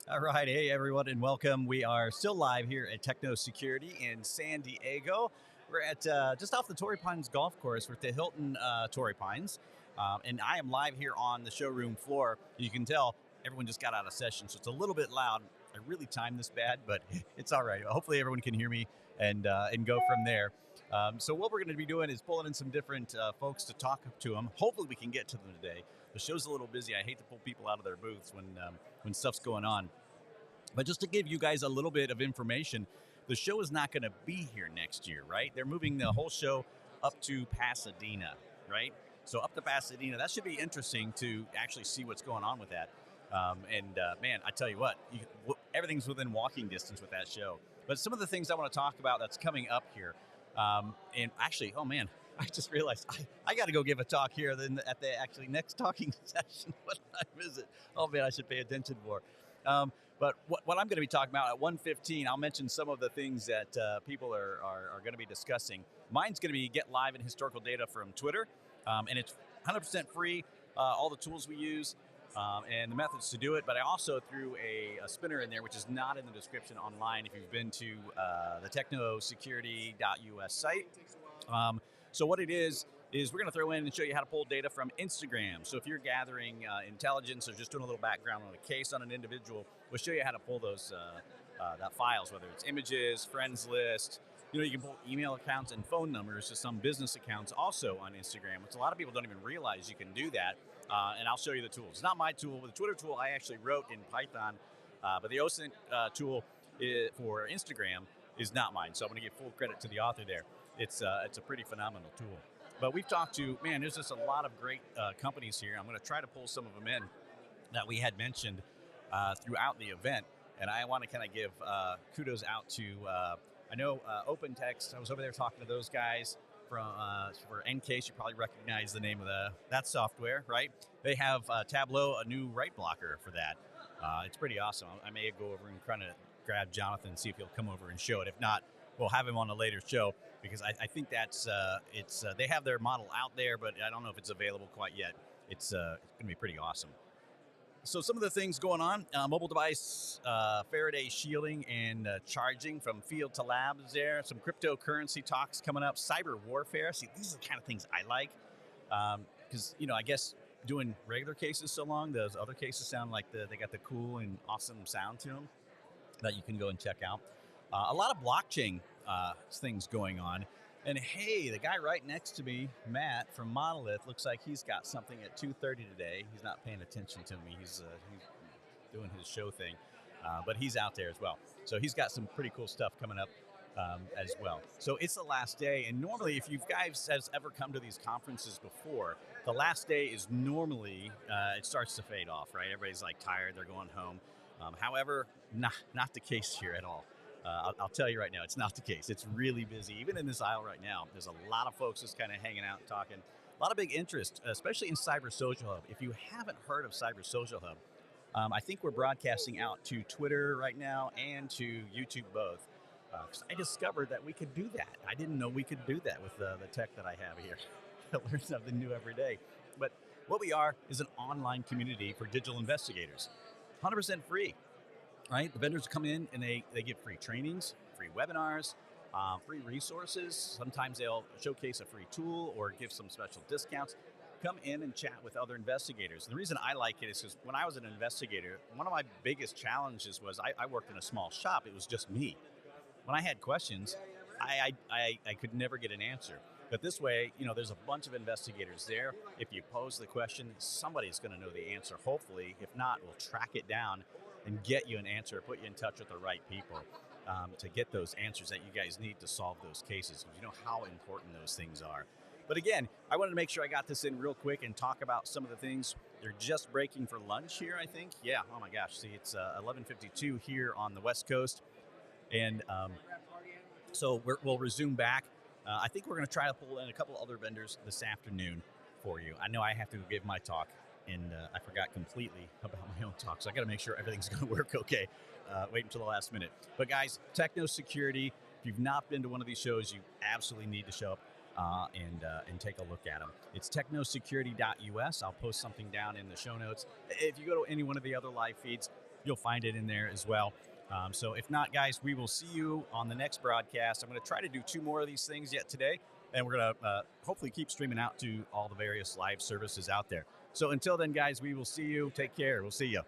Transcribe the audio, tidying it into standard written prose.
All right. Hey, everyone, and welcome. We are still live here at Techno Security in San Diego. We're at just off the Torrey Pines Golf Course. We're at the Hilton Torrey Pines. And I am live here on the showroom floor. You can tell everyone just got out of session, so it's a little bit loud. I really timed this bad, but it's all right. Hopefully, everyone can hear me and go from there. So what we're going to be doing is pulling in some different folks to talk to them. Hopefully, we can get to them today. The show's a little busy. I hate to pull people out of their booths when stuff's going on. But just to give you guys a little bit of information, the show is not going to be here next year, right? They're moving the whole show up to Pasadena, right? So up to Pasadena, that should be interesting to actually see what's going on with that. Man, I tell you what, everything's within walking distance with that show. But some of the things I want to talk about that's coming up here, and actually, oh man, I just realized I got to go give a talk here then at the actually next talking session. What time is it? Oh man, I should pay attention more. But what I'm going to be talking about at 1:15, I'll mention some of the things that people are going to be discussing. Mine's going to be get live and historical data from Twitter, and it's 100% free. All the tools we use and the methods to do it. But I also threw a spinner in there, which is not in the description online if you've been to the technosecurity.us site. So what it is we're going to throw in and show you how to pull data from Instagram. So if you're gathering intelligence or just doing a little background on a case on an individual, we'll show you how to pull those that files, whether it's images, friends list. You can pull email accounts and phone numbers to some business accounts also on Instagram, which a lot of people don't even realize you can do that. And I'll show you the tool. It's not my tool. The Twitter tool I actually wrote in Python, but the OSINT tool for Instagram is not mine. So I'm going to give full credit to the author there. It's a pretty phenomenal tool. But we've talked to, man, there's just a lot of great companies here. I'm going to try to pull some of them in that we had mentioned throughout the event. And I want to kind of give kudos out to, I know OpenText. I was over there talking to those guys from for Encase. You probably recognize the name of that software, right? They have Tableau, a new write blocker for that. It's pretty awesome. I may go over and kind of grab Jonathan and see if he'll come over and show it. If not, we'll have him on a later show because I think that's they have their model out there, but I don't know if it's available quite yet. It's going to be pretty awesome. So some of the things going on, mobile device, Faraday shielding and charging from field to labs there. Some cryptocurrency talks coming up, cyber warfare. See, these are the kind of things I like because, I guess doing regular cases so long, those other cases sound like they got the cool and awesome sound to them that you can go and check out. A lot of blockchain things going on. And hey, the guy right next to me, Matt from Monolith, looks like he's got something at 2:30 today. He's not paying attention to me. He's doing his show thing, but he's out there as well. So he's got some pretty cool stuff coming up as well. So it's the last day, and normally, if you guys has ever come to these conferences before, the last day is normally it starts to fade off. Right? Everybody's like tired. They're going home. However, not the case here at all. I'll tell you right now, it's not the case. It's really busy. Even in this aisle right now, there's a lot of folks just kind of hanging out and talking. A lot of big interest, especially in Cyber Social Hub. If you haven't heard of Cyber Social Hub, I think we're broadcasting out to Twitter right now and to YouTube both. Because I discovered that we could do that. I didn't know we could do that with the tech that I have here. I learn something new every day. But what we are is an online community for digital investigators. 100% free. Right, the vendors come in and they give free trainings, free webinars, free resources. Sometimes they'll showcase a free tool or give some special discounts. Come in and chat with other investigators. And the reason I like it is because when I was an investigator, one of my biggest challenges was I worked in a small shop. It was just me. When I had questions, I could never get an answer. But this way, there's a bunch of investigators there. If you pose the question, somebody's going to know the answer, hopefully. If not, we'll track it down and get you an answer, put you in touch with the right people to get those answers that you guys need to solve those cases. You know how important those things are. But again, I wanted to make sure I got this in real quick and talk about some of the things. They're just breaking for lunch here, I think. Yeah, oh my gosh, see, it's 11:52 here on the West Coast. And so we'll resume back. I think we're going to try to pull in a couple other vendors this afternoon for you. I know I have to give my talk, and I forgot completely about my own talk, so I got to make sure everything's going to work okay. Wait until the last minute. But guys, Techno Security, if you've not been to one of these shows, you absolutely need to show up and take a look at them. It's technosecurity.us. I'll post something down in the show notes. If you go to any one of the other live feeds, you'll find it in there as well. So if not, guys, we will see you on the next broadcast. I'm going to try to do 2 more of these things yet today, and we're going to hopefully keep streaming out to all the various live services out there. So until then, guys, we will see you. Take care. We'll see you.